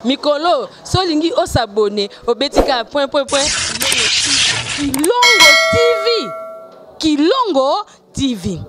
Mikolo, solingi o s'abonner au betika point. Kilongo TV.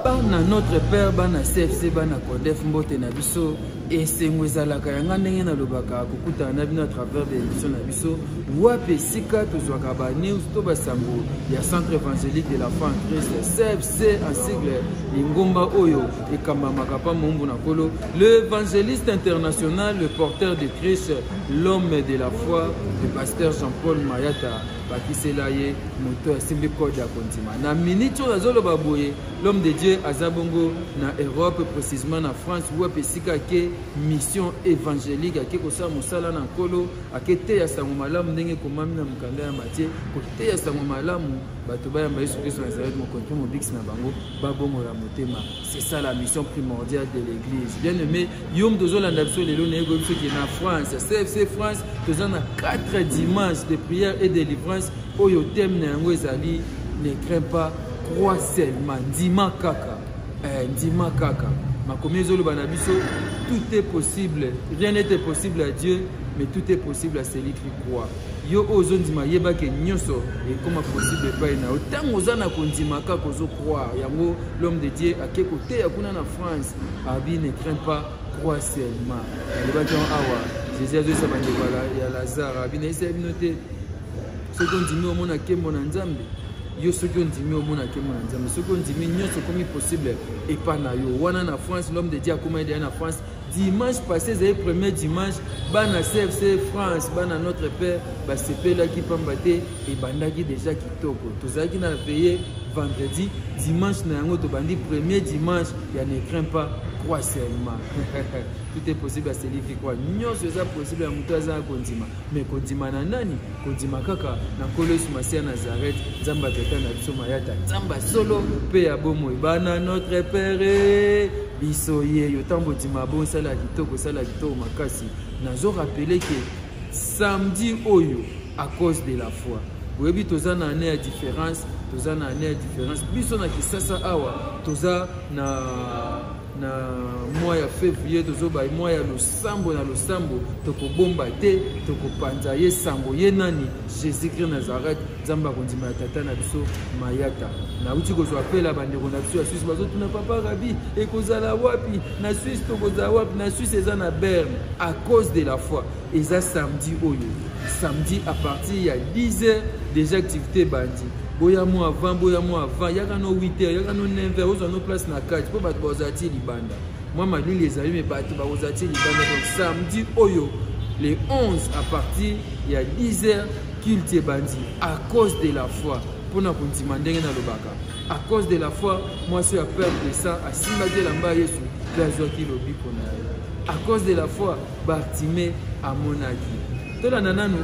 Bana notre père bana CFC bana Codef mbote na biso et sengwezalaka yanga ndenge na lobaka kokuta na bino à travers des émissions na biso wape sika tozwaka ba news to basango ya centre évangélique de la foi en Christ CFC en sigle ingomba oyo ekambamaka pa mombu na kolo l'évangéliste international, le porteur de Christ, l'homme de la foi, le pasteur Jean-Paul Mayata Bakiselaye moto asimbi code ya kontima na minute oyo azoloba boye l'homme de Dieu azabongo na Europe précisément na France wape sika ke mission évangélique ake kosala mosala na nkolo ake te ya sango malamu ndenge komami na mokanda ya Matthieu kote ya sango malamu bato bayamba Yesu Christ na Nazareth mokonzi mobiksi na bango babongola motema. C'est ça la mission primordiale de l'église. Bien aimé yom tozolanda biso lelo na yego biso ki na France CFC France tozana 4 dimanches de prière et de délivrance oyo thème na yango ezali ne crains pas, crois seulement, ndima kaka. Ndima kaka. Makomi ezoloba na biso, tout est possible. Rien n'était possible à Dieu, mais tout est possible à celui qui croit. Yo ozo ndima yeba ke nyonso et comment possible pas na autant ozana kondima kaka ozo croire. Yango l'homme de Dieu a quelque côté akuna na France. Abi ne crains pas, crois seulement. Yeba ki awa Jésus azo sa bande wala ya Lazare. Abi na esa binote. Ce qu'on dit au monde à Kembo Nzambe. Yo ce qu'on dit au monde à Kembo Nzambe. Ce qu'on dit nyonso comme possible et pas na yo. Wana na France, l'homme de Dieu a comment aider na France. Dimanche passé, c'est le premier dimanche, bana CFC France, bana notre père, bah c'est là qui peut m'battre et banda qui déjà qui toko. Tout ça qui n'a veillé vendredi, dimanche na yango to bandi premier dimanche, il ne craint pas, crois seulement. Tout est possible à celui qui croit. Nyon c'est ça possible à mutaza kondima. Mais kondima na nani? Kondima kaka na kolo sumasia Nazareth, zamba tata na biso mayata, zamba solo pe abomo bana notre père. Bisoye yotambo dimabo sala kitoko makasi nazo rappeler que samedi oyo à cause de la foi webi tozana année à différence biso na kisasa awa toza na mois ya février tozoba mois ya losambo toko bomba te toko panza ye sambo ye nani Jésus Christ Nazareth zamba kondima tata na biso mayata na uti kozwa pela bandeko na biso ya Suisse bazo tuna papa rabi et kozala wapi na Suisse tokoza wapi na Suisse eza na Berne à cause de la foi eza samedi à partir ya 10h déjà activité bandi boya mo avant yaka no 8h yaka no 9h ozo no place na 4 po bato bazati libanda moi ma lili ezali me bato bazati libanda donc samedi oyo les 11 à partir ya 10h culte bandi à cause de la foi pona kondima ndenge na lobaka à cause de la foi moi je suis à peur de ça à simbate lamba Yesu plazo ki lobi pona à cause de la foi Bartimée à monaki to la nananu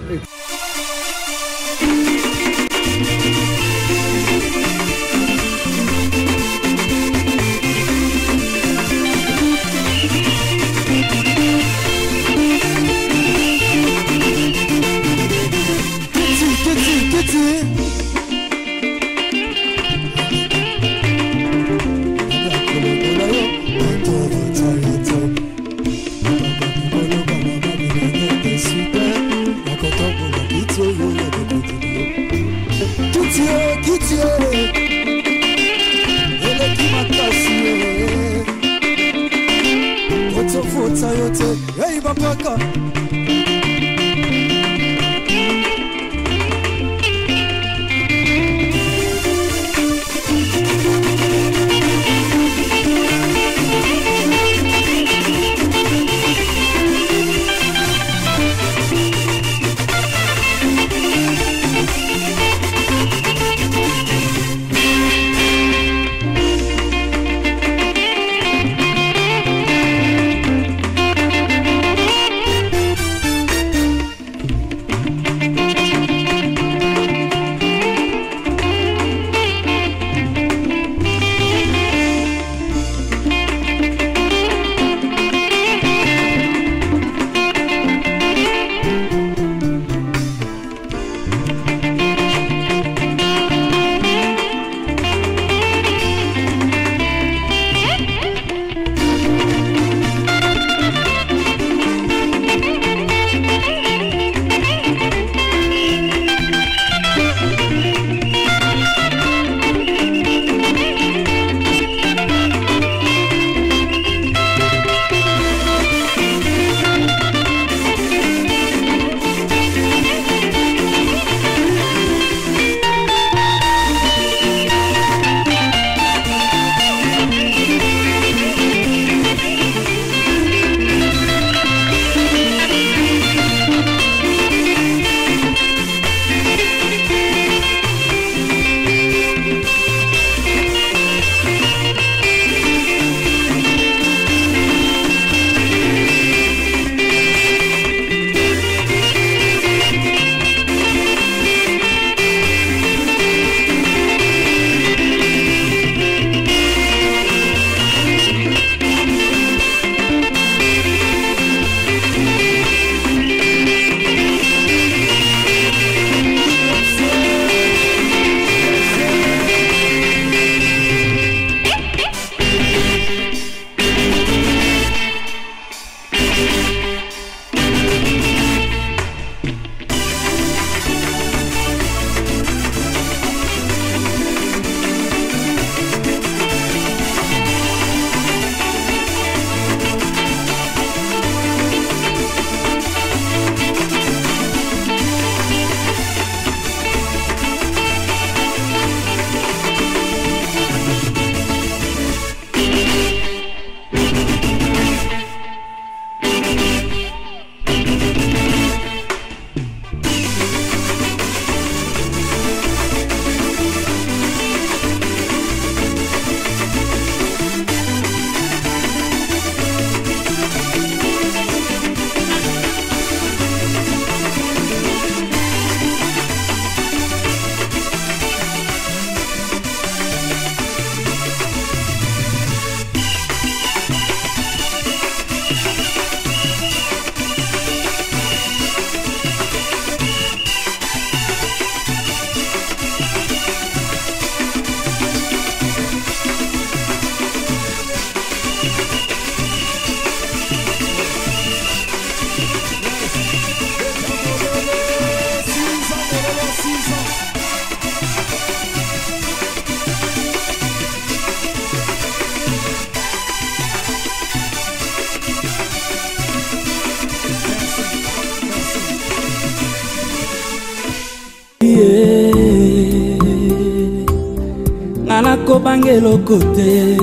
Nakobangelo côté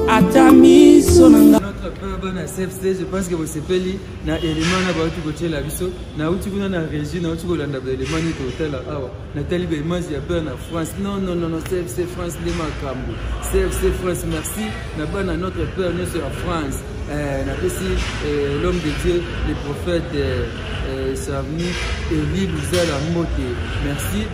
Atami sonanga. Na CFC, je pense que vous savez na élément na ba tu la biso na uti kuna na régie na uti ko landa ba élément ni to hôtel awa na tali ba image ya peur na France. Non CFC France les makambo. CFC France merci na ba na notre père nous sur la France. Na aussi l'homme de Dieu, le prophète Savni Élie Luzala Moté. Merci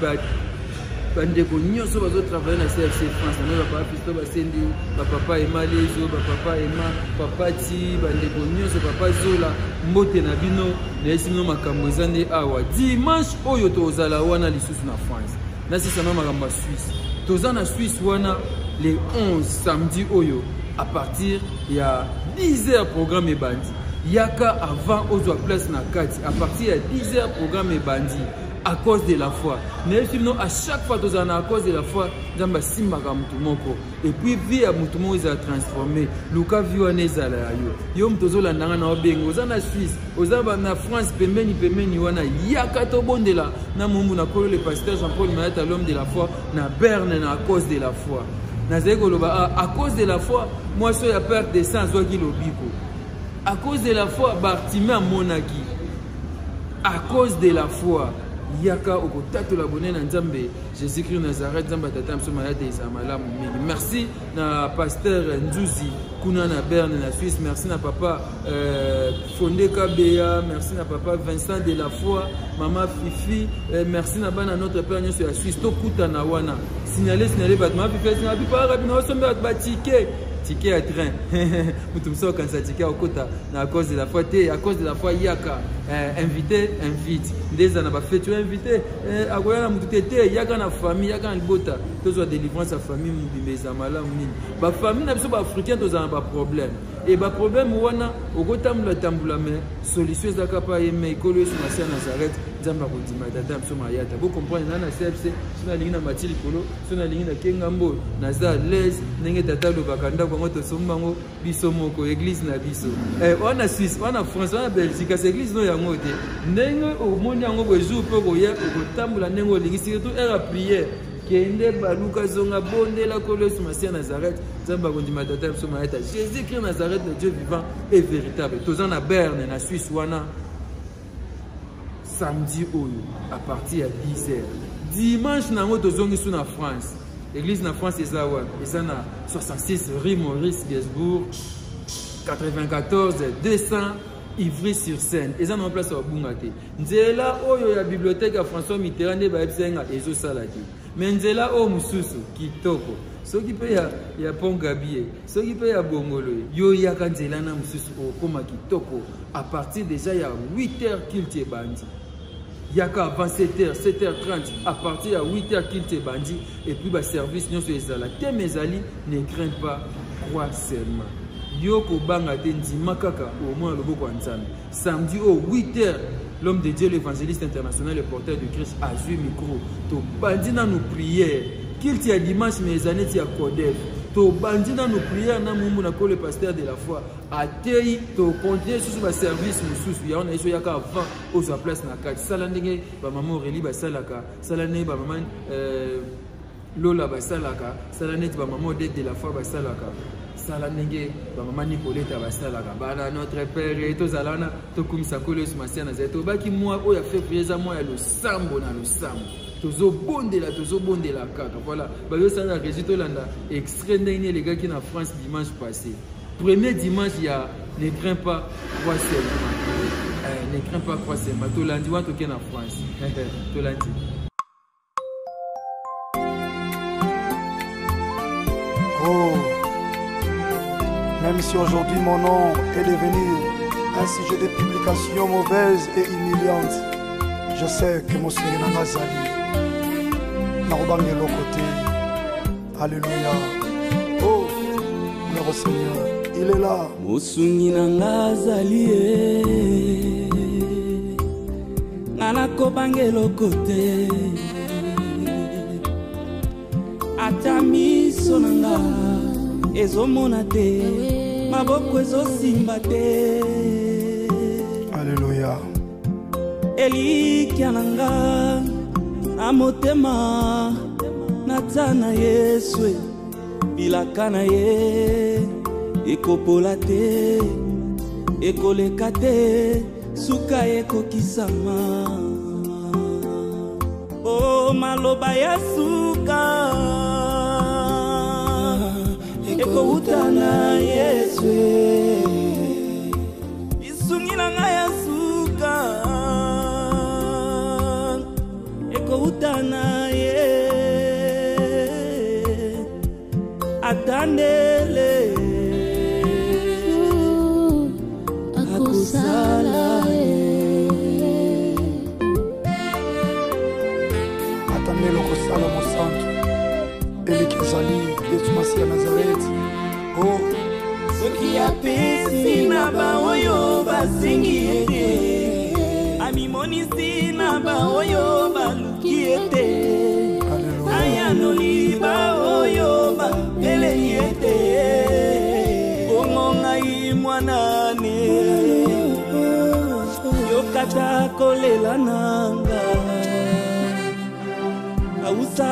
bandeko nyonso bazo travailler na CFC France na papa Fisto basendi papa Emalezo papa Ema papa Ti bandeko nyonso papa Zola mbote na bino na esino makambo ezande awa dimanche oyo tozala wana lisusu na France na sisa na makambo Suisse tozana Suisse wana les 11 samedi oyo à partir ya 10h programme bandi yaka avant aux place na kati à partir ya 10h programme bandi à cause de la foi. Nous à chaque fois nous à cause de la foi, nous simbaka mutumoko et puis vie à mutumo is a transformé. Luka vione zala yo. Yo mtozola ndanga na obengo za na Suisse, ozaba na France pembeni wana yakato bondela na mumbu na kolo le pasteur Jean-Paul Mayata l'homme de la foi na Berne na à cause de la foi. Na zeko loba à cause de la foi, moi so ya perte de sang zo ki lobiko. À cause de la foi Bartimée à Monaki. À cause de la foi Yaka okotato la bonne na Nzambe Jésus-Christ Nazareth Nzamba tata msoma ya des amalamu mingi. Merci na pasteur Nzuzi kuna na Berne na Suisse. Merci na papa Fondé Kabea. Merci na papa Vincent de la Foi, maman Fifi. Merci na bana notre père sur la Suisse. To kuta na wana. Signaler batma Fifi na bipa rapidement osomba ba ticket à train. Nous sommes quand ça ticket au kota à cause de la foi à cause de la foi yaka invité des ana ba fait tu invité agoya na mutete yaka na famille yaka libota to zo délivrance à famille mubimeza malamu nini ba famille na biso ba africain to za ba problème et ba problème wana okotambula tambula mais solution za kapa yeme ikolo yesu na Nazareth nzamba ko dima data biso mayata bo comprendre na CFC sona lingi na matili kolo sona lingi na kengambo na za les ndenge tata lo bakanda ko moto sombango biso moko église na biso wana Suisse wana France wana Belgique c'est église no yango te ndenge o moni yango bo jour pe ko ye ko tambula ndenge o lingi surtout era prière kende baluka zonga bonde la kolosi masia Nazareth zamba kondima tata biso mayata Jésus-Christ Nazareth le Dieu vivant et véritable tozana na Berne na Suisse wana samedi oyo à partir de 10h dimanche nango tozongi sous na France l'église na France ezawa ezana 66 rue Maurice Gesbourg 94 200 Ivry-sur-Seine ezana en place au Bungate nzela oyo ya bibliothèque à François Mitterrand ne ba ebisenga ezo salaki mais nzela o mususu kitoko soki pe ya Pongabie soki pe ya Bongolo yo ya kanzela na mususu o koma kitoko à partir déjà ya 8h kilte bandi yaka avant 7h 7h30 à partir à 8h kilte bandi et puis ba service nyonso ezala te mezali ne crains pas crois seulement yoko banga te ndima kaka au moins le boko nzambe samedi au 8h l'homme de Dieu l'évangéliste international le porteur de Christ a joué micro to bandi na nous prières qu'il y a dimanche mes années ti a Codef to bandi na nous prières na mumbu na ko le pasteur de la foi a tei to continuer sur ba service mususu ya on a yaka avant aux place na kati sala ndenge ba maman Aurélie ba salaka sala ne ba maman Lola ba salaka sala net ba maman de la foi ba salaka Salanenge, maman Nicoletta Basalaka, Bana notre père et Tozalana, Tokumisa Kolos Masiana Zeto, Baki moi, où il a fait plaisir à moi, le sambo na le sambo. Tozo bonde la kaka. Voilà, Bayo Sana Régito Landa, extrait dernier les gars qui en France dimanche passé. Premier dimanche, il y a ne crains pas, crois seulement. Ne crains pas, crois seulement. Tolandi, ou token en France. Tolandi. Oh. Même si aujourd'hui mon nom est devenu un sujet de publication mauvaise et humiliante, je sais que mon Seigneur n'a pas sali. Narobangé l'autre côté. Alléluia. Oh, notre Seigneur, il est là. Mosungi nanga zali nana kobange lokote atami sonanga ezomona te maboko ezosimba te. Alléluia. Elikia nanga na motema ata na Yesu bilaka na ye ekopola te ekoleka te suka ekokisama o maloba ya suka ekouta na Yesu isungi na ngai ya suka ekouta na ye atandele akusala atandele okosala mosantu eleki ezali Yesu Masiya Nazareth. Oh, soki apesi na baoyo basengi ete amimonisi na baoyo baluki ete ayanoli baoyo bapeleli ete bongo ngai mwanane yokata kolela nanga ausa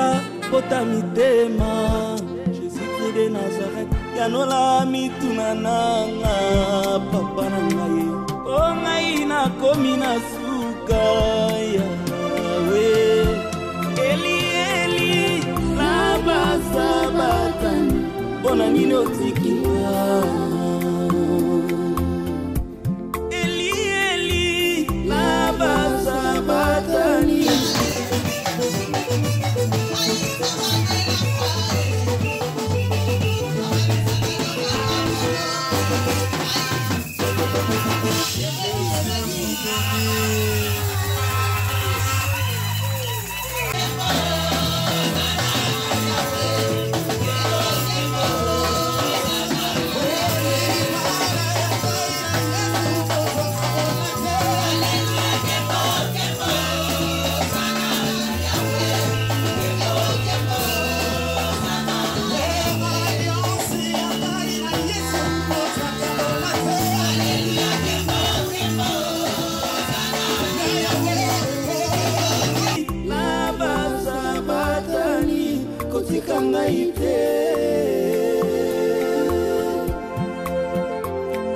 pota mitema Jésus de Nazareth yanola mituna nanga papa na ngai o ngai nakomi na suka yawe Eli Eli laba sabatani bona nini otikinga Eli Eli laba sabatani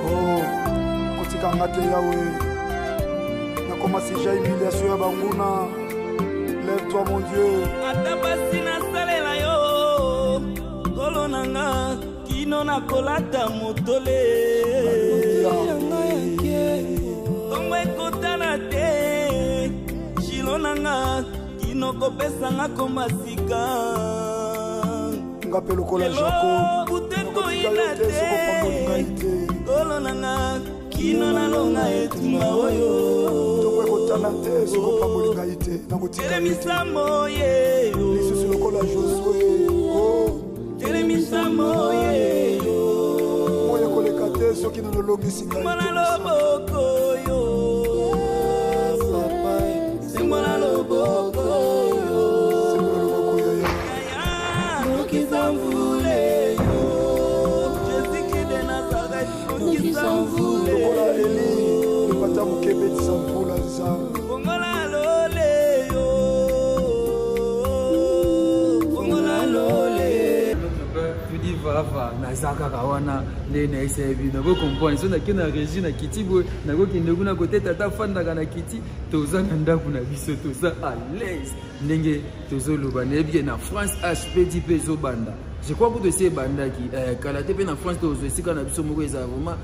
oh, kotikanga te Yawe. Nakomasi ja humiliation ya banguna. Lève-toi mon Dieu. Atapasi na salela yo kolo nanga kino na kolata motole Kongo ekotana te shilo nanga kino kopesanga komasika Ngape lokola Jacob buteko inate kolo nanga kino na longa etumba oyo tokwe kotana te soko pamboli ngai te nakotika misamo yeyo lisusu lokola Josué. Oh, misamo yeyo moya koleka te soki nanolongisi ngai Simona loboko yo papa Simona loboko yo Okizamvule yo Jésus de Nazareth Okizamvule lokola Eli lepata mokebe tisamvula nzambe Fongola lole yo Fongola lole tu dis va nazaka kawana le na esebi na ko comprendre so na kina régie na kiti bo na ko kinde kuna côté tata fanda kana kiti toza na ndaku na biso toza à l'aise ndenge tozoloba na bien na France HP dit peso banda. Je crois que c'est banda qui kalaté pe na France to osika na biso moko eza vraiment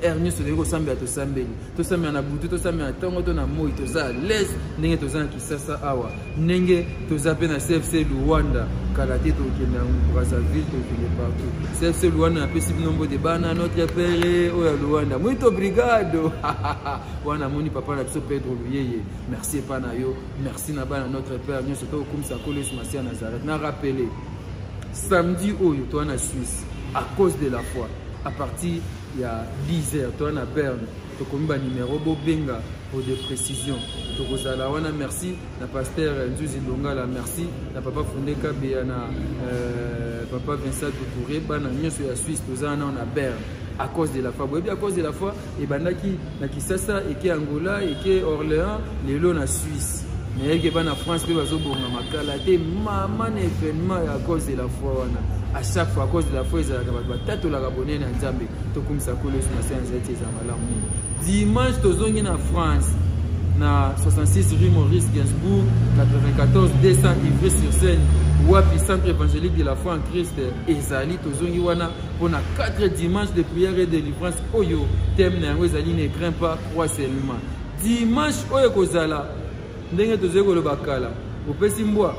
ernie so ndeko sambela to sambeli to sambela na butu to sambela tongo to na moi toza à l'aise ndenge toza na Kisasa awa ndenge toza pe na CFC Luanda kalaté to kenda Brazzaville to kende partout CFC Luanda na pesi nombre de bana notre père oya Luanda muito obrigado wana moni papa na biso Pedro Luyeye merci pa na yo merci na bana notre père nyoso to kumisa kolo Yesu Masiya Nazareth na rappeler samedi oyo toi en Suisse à cause de la foi à partir il y a 10h toi en Berne to komba numéro bobenga pour des précisions to kozala wana merci na pasteur Nzuzi Longala merci na papa Fundeka Beyana papa Vincent Touré bana nyoso ya Suisse tozana na Berne à cause de la foi boyebi à cause de la foi et bandaki na Kisasa et qui Angola et qui Orléans lelo na Suisse mais que bana France pe bazo bonga makala te maman événement à cause de la foi à chaque fois à cause de la foi ezalaka bato batatu la bonne na Nzambe to kumisa kolo sur na séance za malamu dimanche tozongi na France na 66 rue Maurice Gainsbourg 94 200 Ivry-sur-Seine wapi centre évangélique de la foi en Christ ezali tozongi wana pour na 4 dimanches de prière et de délivrance oyo thème na yango ezali ne crains pas crois seulement dimanche oyo kozala ndenge tozali koloba kala opesi mbwa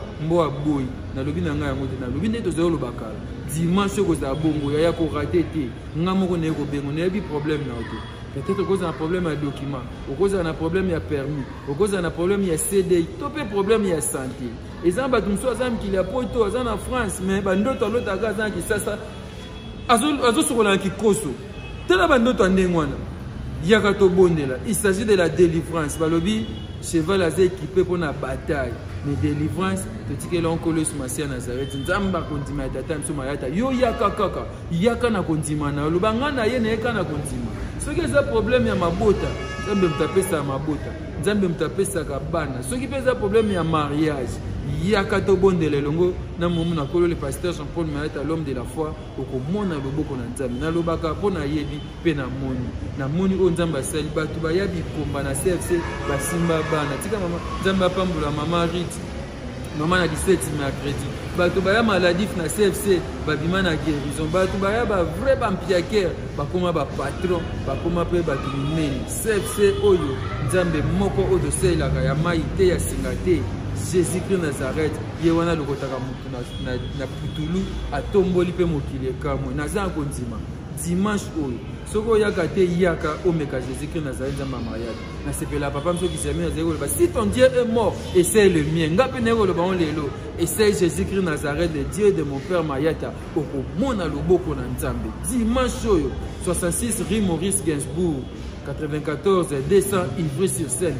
boy na lobi na ngai yango te na lobi nde tozali koloba kala dimanche oyo kozala bongo yaya korate te nga moko naye kobengo nayebi problème na oto peut-être cause un problème à document, au cause un problème à permis, au cause un problème à CDI, tout un problème à santé. Et ça va tout ça qu'il y a pas tout ça en France, mais d'autres l'autre gars qui ça azo sur la qui koso. Tela bandoto andengwana. Yakato bondela. Il s'agit de la délivrance. Balobi cheval azé équipé pour la bataille. Mais délivrance, tu dis que l'oncle sur Masia Nazareth, Nzamba kondima tata mso mayata. Yo yaka kaka, yaka na kondima na lubanga na ye na yaka na kondima. Ce qui est un problème, il y a ma bota. Nzambe mtape sa mabota. Nzambe mtape sa kabana. Ce qui est un problème, il y a mariage. Il y a kato bondele longo. Na mumu na kolo le pasteur Jean-Paul Mayata l'homme de la foi. Oko mona loboko na Nzambe. Na lobaka pona yebi pe na moni. Na moni o Nzamba sali batu ba yabi komba na CFC basimba bana. Tika mama Nzamba pambula mama Riti. Maman a 17 mais à crédit. Bato baya maladif na CFC, babima na guérison. Bato baya ba vrai bampiaker, bakoma ba patron, bakoma pe bato mineli. CFC oyo, Nzambe moko odo selaka ya maite ya singate. Jésus-Christ Nazareth, yewana lokotaka mutu na putulu atomboli pe mokili kamwe. Naza kondima. Dimanche oyo, soko yaka te yaka omeka Jésus-Christ Nazareth Nzamba mariage. Na sepela papa mso qui s'est mis à zéro. Si ton Dieu est mort, essaye le mien. Ngape nego le baon lelo. Essaye Jésus-Christ Nazareth, le Dieu de mon père Mayata. Oko mona loboko na Nzambe. Dimanche oyo, 66 rue Maurice Gainsbourg, 94 200 Ivry-sur-Seine.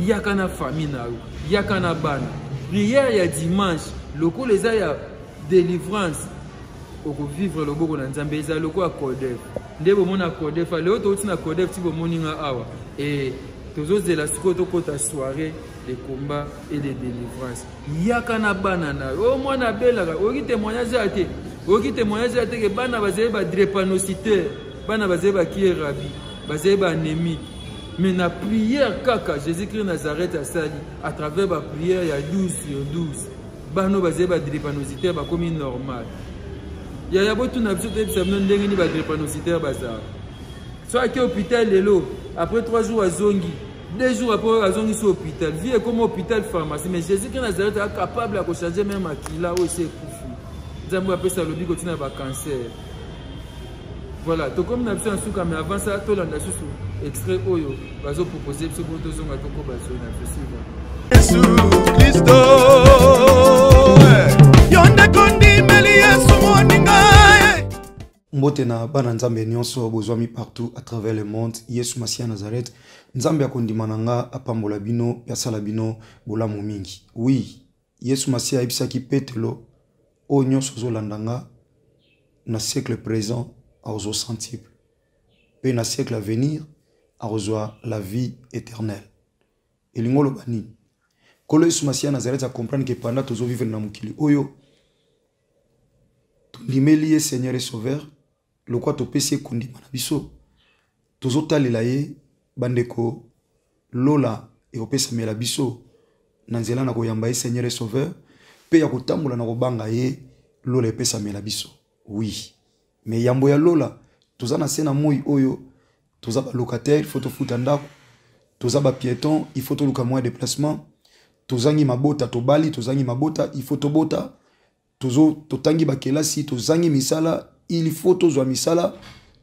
Yaka na famille na yo, yaka na bana. Prière ya dimanche, loko les ya délivrance. Oko vivre le boko na Nzambe eza loko a Codef. Ndebo mona Codef, leo to uti na Codef ti bo moninga awa. Et tozo de la sikoto kota soirée de combat et de délivrance. Yaka na banana. O mwana belaka, oki témoignage ate. Oki témoignage ate ke bana bazé ba drépanocytaire, bana bazé ba kierabi, bazé ba anémie. Mais na prière kaka Jésus-Christ Nazareth a sali à travers ba prière ya 12 sur 12. Bano bazé ba drépanocytaire ba comme normal. Il y a beaucoup de choses qui sont drépanocytaires bazar. Soit qui est hôpital lelo, après 3 jours à Zongi, 2 jours après à Zongi sur hôpital, vie comme hôpital pharmacie. Mais Jésus qui Nazareth est capable de changer même à qui là où c'est koufu. Zambo appelle ça le dit continue à cancer. Voilà, donc comme nous avons un souka, mais avant ça, tout le monde a sous extrait oyo, bazo proposer ce que nous avons toko bazo na festival. Jésus Christo, yonde kondi meli Yesu moninga. Mbotena bana Nzambe nyonso bozwami partout à travers le monde. Yesu Masia Nazareth, Nzambe akondimananga apambola bino, yasala bino bolamu mingi. Oui, Yesu Masia ebisaki Petelo o nyonso zolandanga na siècle présent à aux centiples. Pe na siècle à venir à rejoindre la vie éternelle. Et l'ingolo bani. Kolo Yesu Masia Nazareth a comprendre que pendant tozo vivre na mukili oyo tondimeli Seigneur et Sauveur, le quoi topesi kondima na biso. Tozo talela ye bandeko lola e opesa mela biso na nzela na koyamba ye Seigneur et Sauveur, pe ya kotambola na kobanga ye lola epesa mela biso. Oui. Mais yambo ya lola toza na sena moi oyo toza ba locataire, il faut to futa ndako. Toza ba piéton, il faut to luka moyen de déplacement. Tozangi mabota to bali, tozangi mabota, il faut to bota. Tozo totangi ba kelasi, tozangi misala, il faut to zwa misala.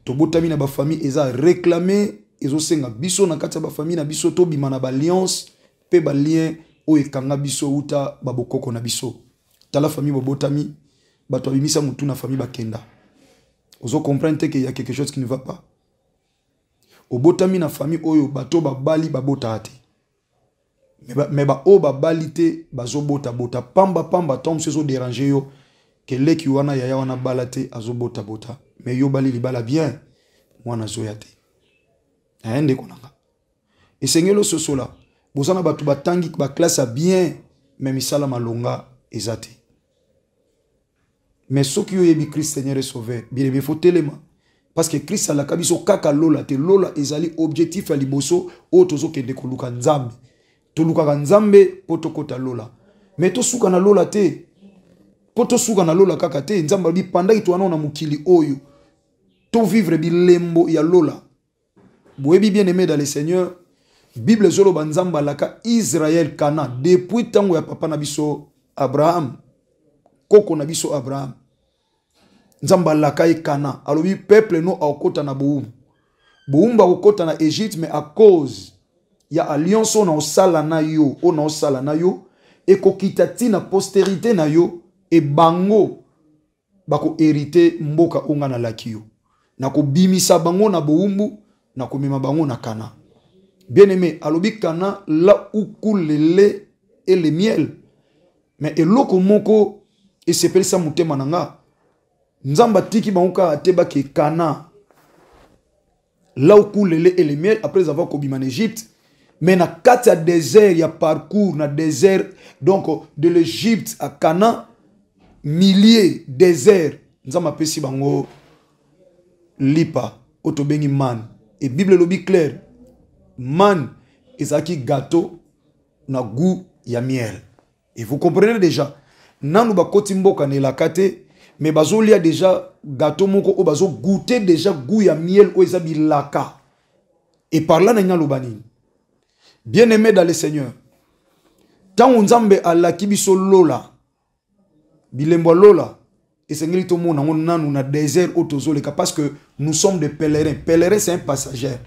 To botami na ba famille eza réclamer ezo senga biso na kati ba famille na biso to bima na ba alliance pe ba lien o ekanga biso uta ba bokoko na biso. Tala famille botami ba to bimisa mutu na famille bakenda. Ozo comprendre qu'il y a quelque chose qui ne va pas. Au botami na famille oyo bato ba bali ba bota ate. Mais ba o ba balite bazo bota bota pamba tom se zo déranger yo que leki wana yaya wana balate azo bota bota. Mais yo bali li bala bien wana zo yate. Aende konanga. Et sengelo sosola bozana batu batangi ba classe a bien mais misala malonga ezate. Mais ceux qui ont eu Christ Seigneur et Sauveur, bien il faut téléma. Parce que Christ a la kabiso kaka lola te lola ezali objectif à liboso o tozo kende koluka nzambe. Toluka nzambe poto kota lola. Mais to suka na lola te. Poto suka na lola kaka te nzamba bi panda itwana na mukili oyo. To vivre bi lembo ya lola. Boyebi bien aimé dans le Seigneur, Bible zolo banzamba laka Israël kana depuis tango ya papa na biso Abraham. Koko na biso Abraham. Nzamba laka e kana. Alobi peuple no akota na boum. Boum ba okota na Égypte mais à cause ya alliance on osala na yo, on osala na yo et kokitati na postérité na yo et bango bako hérité mboka onga na lakio. Na ko bimisa bango na boumbu na ko mema bango na kana. Bien aimé, alobi kana là où coule le lait et le miel. Mais eloko moko et s'appelle ça mutema nanga. Nzamba tiki bangoka ateba ke kana. Là où coule le lait et le miel après avoir kobima en Égypte. Mais na kati désert, il y a parcours na désert donc de l'Égypte à Canaan milliers désert. Nzamba pesi bango lipa otobengi man. Et Bible lobi clair. Man ezaki gâteau na goût ya miel. Et vous comprenez déjà. Nanu ba koti mboka ne la kate mais bazo lia déjà gâteau moko o bazo goûter déjà goût ya miel o ezabi laka. Et par là na lobani. Bien aimé dans le Seigneur. Tant on nzambe ala kibiso lola. Bilembo lola. Et sengeli to mona nanu na désert otozoleka parce que nous sommes des pèlerins. Pèlerin c'est un passager.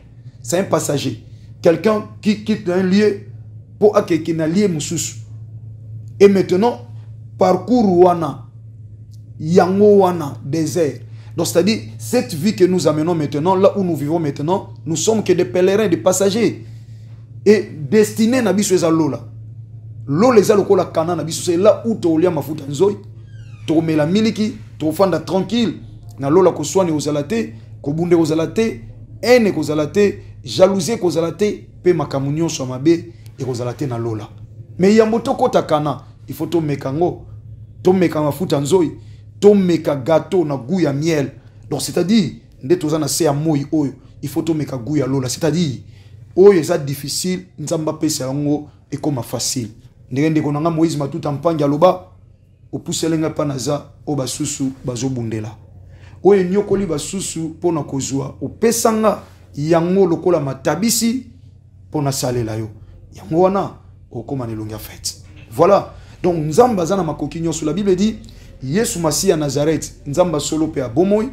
C'est un passager. Quelqu'un qui quitte un lieu pour acquérir un lieu mususu. Et maintenant parcours wana yango wana désert. Donc c'est-à-dire cette vie que nous amenons maintenant là où nous vivons maintenant, nous sommes que des pèlerins, des passagers. Et destiné na biso eza lola. Lola eza lokola kana na biso c'est là où to lia mafuta nzoi, to mela miliki, to fanda tranquille. Na lola ko soane ozalate, ko bunde ozalate, ene ko ozalate, jalousie ko ozalate, pe makamunyo so mabe e ko ozalate na lola. Mais yambo to kota kana, il faut to mekango, to meka mafuta nzoi, to meka gâteau na goût ya miel. Donc c'est-à-dire nde tozana se ya moi oyo, il faut to meka goût ya lola, c'est-à-dire oh, c'est difficile, nzamba pesa yango et comme facile. Ndenge konanga Moïse matuta mpangi aloba o puselenga panaza o basusu bazobundela. Oye nyokoli basusu pona kozwa o pesanga yango lokola matabisi pona salela yo. Yango wana o koma nelonga fête. Voilà. Donc nzamba zana makoki nyoso la Bible dit Yesu Masi à Nazareth, nzamba solo pe abomoy,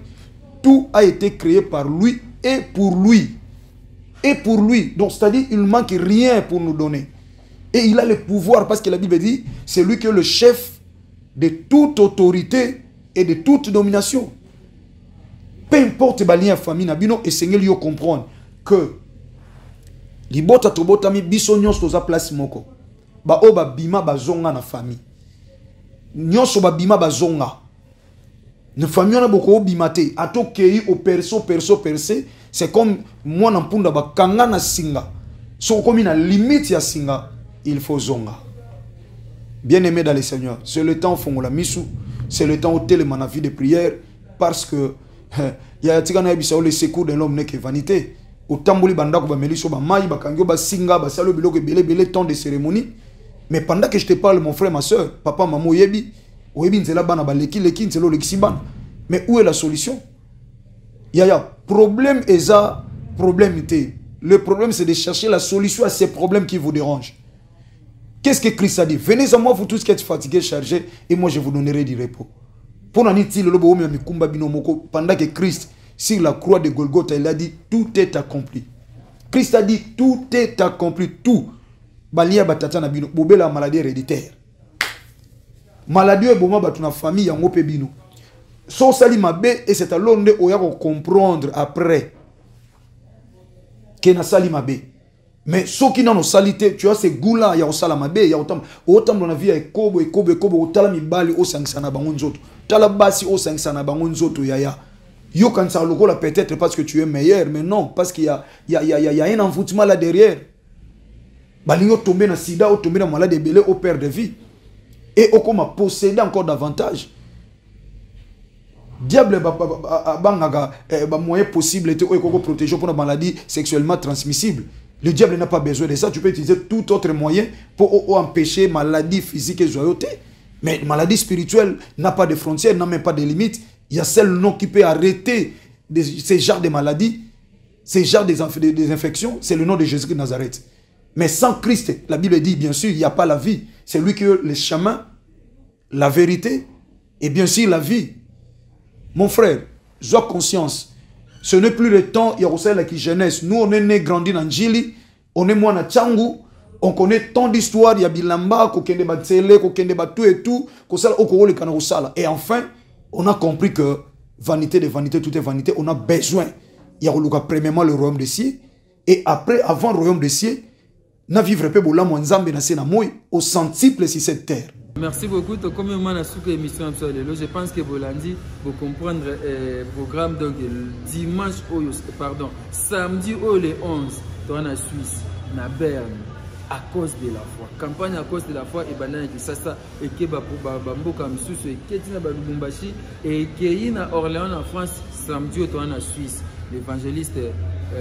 tout a été créé par lui et pour lui. Et pour lui, donc c'est-à-dire il ne manque rien pour nous donner. Et il a le pouvoir parce que la Bible dit, c'est lui qui est le chef de toute autorité et de toute domination. Peu importe balien famille nabino et Seigneur lui comprendre que libota tobota mi biso nyonso toza place moko. Ba oba bima bazonga na famille. Nyonso ba bima bazonga. Ne famille na boko bimate ato kei au perso c'est comme moi nampunda ba kanga na singa. So comme na limite ya singa, il faut zonga. Bien-aimé dans le Seigneur, c'est le temps où la misu, c'est le temps où tellement la vie de prière parce que il y a tigana ebisa le secours de l'homme n'est que vanité. Au tamboli bandako ba meliso ba mai ba kangyo ba singa ba salo biloko belé temps de cérémonie. Mais pendant que je te parle mon frère ma soeur, papa maman yebi oyebi nzela bana ba leki nzelo leki bana. Mais où est la solution? Yaya, problème est ça, problème était. Le problème c'est de chercher la solution à ces problèmes qui vous dérangent. Qu'est-ce que Christ a dit? Venez à moi vous tous qui êtes fatigués, chargés, et moi je vous donnerai du repos. Pendant que Christ, sur la croix de Golgotha, il a dit tout est accompli. Christ a dit tout est accompli, tout. Balia batata na bino, bobela maladie héréditaire. Maladie est bon batuna famille yango pe bino. So sali mabe et c'est alors nde oya ko comprendre après. Que na sali mabe. Mais ce qui n'a pas salité, tu as ces goûts-là, il y a aussi la mabe, il y a autant dans la vie, il y a kobo, autant mi bali au 500 na bangon zoto. Tala basi au 500 na bangon zoto yaya. Yo quand ça logo là peut-être parce que tu es meilleur, mais non, parce qu'il y a un envoûtement là derrière. Balingo tomber dans sida ou tomber dans maladie belé au père de vie. Et au comme posséder encore davantage. Diable moyen possible était protéger pour une maladie sexuellement transmissible. Le diable n'a pas besoin de ça. Tu peux utiliser tout autre moyen pour empêcher maladie physique et joyauté. Mais maladie spirituelle n'a pas de frontières, n'a même pas de limites. Il y a seul nom qui peut arrêter ces genres de maladies, ces genres des infections, c'est le nom de Jésus de Nazareth. Mais sans Christ, la Bible dit bien sûr, il n'y a pas la vie. C'est lui qui est le chemin, la vérité et bien sûr la vie. Mon frère, sois conscience. Ce n'est plus le temps, il y a qui jeunesse. Nous, on est né, grandi dans Njili, on est moi na Tchangou, on connaît tant d'histoires, il y a Bilamba, Kokende Batsele, Kokende Batou et tout, et enfin, on a compris que vanité de vanité, tout est vanité, on a besoin. Il y a premièrement le royaume des cieux, et après, avant le royaume des cieux, na vivre pe bola mwanzambe na sena moy au centuple sur cette terre. Merci beaucoup. Comme émission, je pense que vous l'avez vous comprendre le programme donc dimanche, pardon, samedi le 11, dans la Suisse, na Berne, à cause de la foi. Campagne à cause de la foi et banane qui ça et qui va pour bamboka misusu et qui est na Lubumbashi et qui est na Orléans en France samedi dans la Suisse. L'évangéliste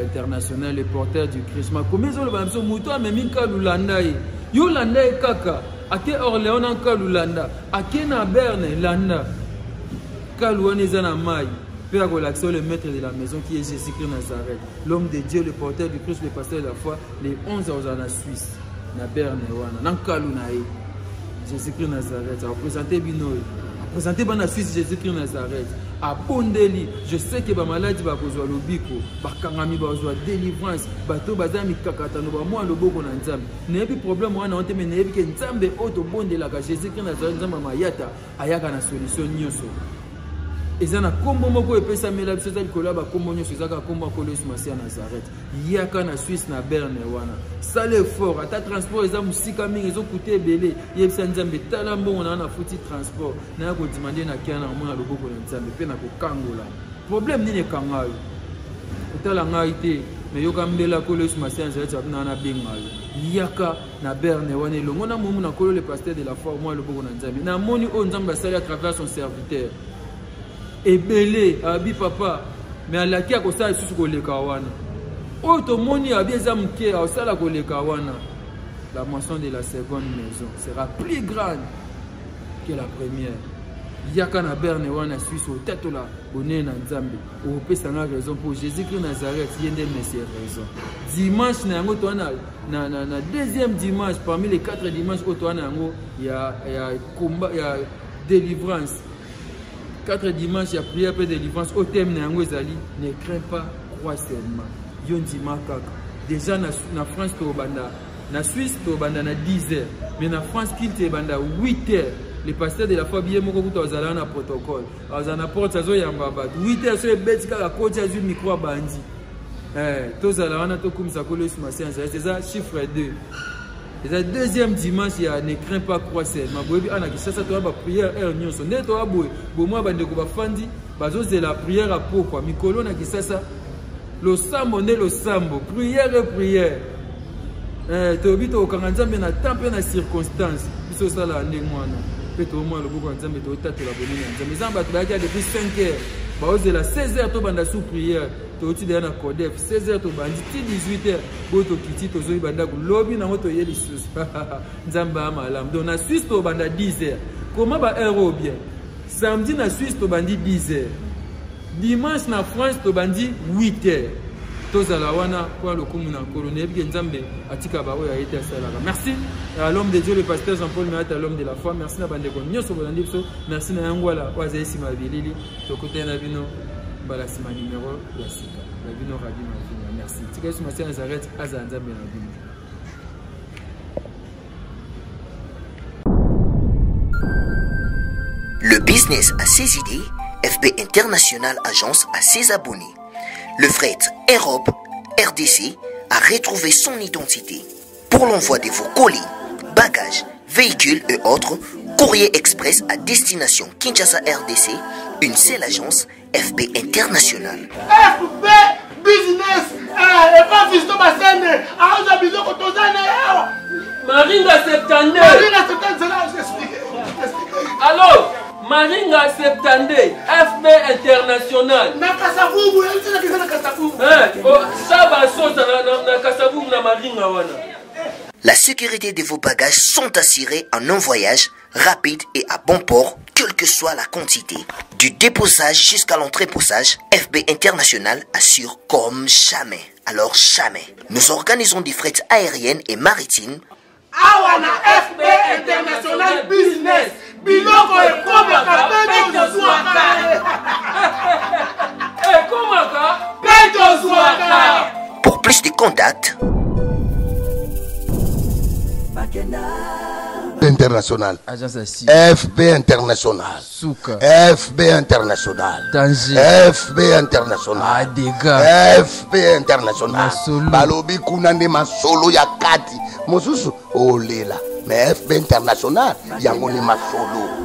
international, le porteur du Christ. Comment est-ce que vous avez mis Lulanda Yolanda kaka ake Orléans en Kalulanda ake na Berne landa Kalouane zana mai père relaxer le maître de la maison qui est Jésus-Christ Nazareth, l'homme de Dieu, le porteur du Christ, le pasteur de la foi, les 11 ans en Suisse na Berne wana na Kalunae Jésus-Christ Nazareth a représenté Binoy présenté dans la Suisse Jésus-Christ Nazareth à Pondeli. Je sais que les maladies vont avoir le bico, bakangami va avoir délivrance, bateau bazami kakatano ba moi le boko na nzambe. N'est pas problème wana on te mais n'est pas que nzambe auto bonde la Jésus-Christ Nazareth nzamba mayata ayaka na solution nyonso. Ezana kombo moko epesa mela biso za likola ba kombo nyonso ezaka kombo ko Yesu Masia Nazareth. Yaka na Suisse na Berne wana. Sale effort ata transport eza musika mingi ezo coûter belé. Yebisa nzambe tala mbongo na futi transport. Na ko demander na kiana mona loboko na nzambe pe na ko kangola. Problème nini kangayo. Otala ngaite mais yoka mbela ko Yesu Masia Nazareth na bengayo. Yaka na Berne wana longo na mumu na ko le pasteur de la foi moi loboko na nzambe. Na moni o nzambe sala à travers son serviteur. Et belé, abi papa, mais à la kia ko sa susu ko leka wana. O to moni abi ezamke a sala ko leka wana. La moisson de la seconde maison sera plus grande que la première. Yaka na Berne wana Suisse au tête là, bonne na Nzambe. O pesa na raison pour Jésus-Christ Nazareth, yende monsieur raison. Dimanche na yango to na deuxième dimanche parmi les 4 dimanches au to na yango il y a combat, il y a délivrance. 4 dimanches, il y a prière pour délivrance. Au thème, ne crains pas, crois seulement. Yondi Makaka. Déjà, na France, tu banda. Na Suisse, tu banda na 10 heures. Mais na France, tu banda 8 heures. Les pasteurs de la foi, bien, moi, tu as un protocole. Tu as un porte, 8 heures, sur les bêtes, tu as un micro bandi. Tu as un comme ça, c'est ça, chiffre 2. Et le deuxième dimanche, il y a ne crains pas croire seulement. Ça tu as prière heure nyonso. Ne to aboy, bo moi bande ko ba fandi, bazo c'est la prière à pourquoi mikolo na kisasa. Le sambo ne le sambo, prière et prière. To bito ko kanzambe na tempe na circonstance. Biso sala ndengwana. Peto moi le boko nzambe to tatu la bonne nzambe. Zamba to ba depuis 5 heures. Bazo la 16h to banda sous prière. Tu es dans le codef, 16h, tu es 18h, tu kiti to zo ibanda ku lobby na moto yeli sus. Nzamba malam. Donc na Suisse to banda 10h. Comment ba euro bien? Samedi na Suisse to bandi 10h. Dimanche na France to bandi 8h. To zala wana kwa lokumu na colonel bi nzambe atika ba oya ete salaka. Merci à l'homme de Dieu le pasteur Jean-Paul Merata, l'homme de la foi. Merci na bande ko nyoso bolandi biso. Merci na yangwala kwa zaisi mabilili. To kote na bino balasima numéro ya sika. La bino radio na merci. Tika Yesu Masia Nazareth azanza bena bino. Le business a ses idées, FB International Agence a ses abonnés. Le fret Europe, RDC, a retrouvé son identité. Pour l'envoi de vos colis, bagages, véhicules et autres, courrier express à destination Kinshasa RDC, une seule agence, FB International. FB Business, et pas juste ma scène, à Maringa 72. Maringa 72, c'est là, je t'explique. Alors, Maringa 72, FB International. Na Kasavubu, elle dit que na Kasavubu. Ça va sauter na Kasavubu na Maringa wana. La sécurité de vos bagages sont assurées en un voyage rapide et à bon port, quelle que soit la quantité. Du déposage jusqu'à l'entreposage, FB International assure comme jamais. Alors jamais. Nous organisons des frettes aériennes et maritimes. Awana FB International Business. Biloko e komaka peto zwaka. Komaka peto zwaka. Pour plus de contacts, International. FB International. Souka. FB International. Danger. FB International. Dégâts. FB International. Masolo. Balobi kunande masolo ya kati. Mosusu olela. Mais FB International yango ni masolo.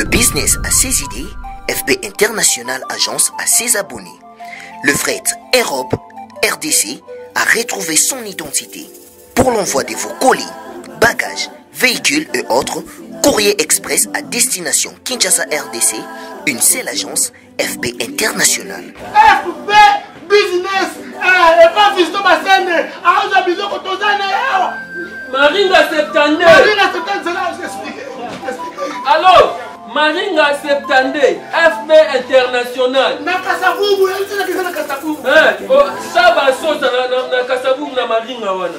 business a ses idées, FB International Agence a ses abonnés. Le fret Europe, RDC a retrouvé son identité. Pour l'envoi de vos colis, bagages, véhicules et autres, courrier express à destination Kinshasa RDC, une seule agence, FB International. FB Business et pas Fiston Bassene. Alors j'ai besoin de Maringa 72. Maringa 72, c'est là où j'explique. Alors, Maringa 72, FB International. Na Kasavubu, elle dit que c'est na Kasavubu. Ça va sauter na Kasavubu na Maringa wana.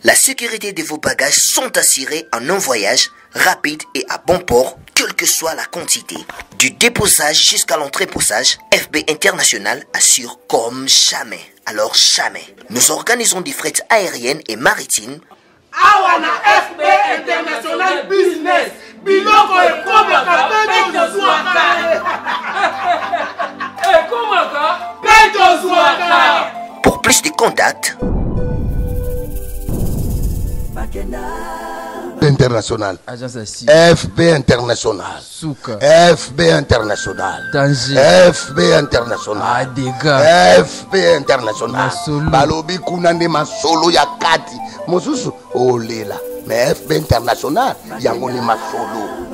La sécurité de vos bagages sont assurées en un voyage rapide et à bon port, quelle que soit la quantité. Du déposage jusqu'à l'entreposage, FB International assure comme jamais. Alors jamais. Nous organisons des frettes aériennes et maritimes. Awana FB International Business. Biloko et Komaka, Pedro Zouaka. Komaka, Pedro Zouaka. Pour plus de contacts, International. Agence assis. FB International. Souka. FB International. Danger. FB International. Dégâts. FB International. Masolo. Balobi kunande masolo ya kati. Mosusu olela. Mais FB International yango ni masolo.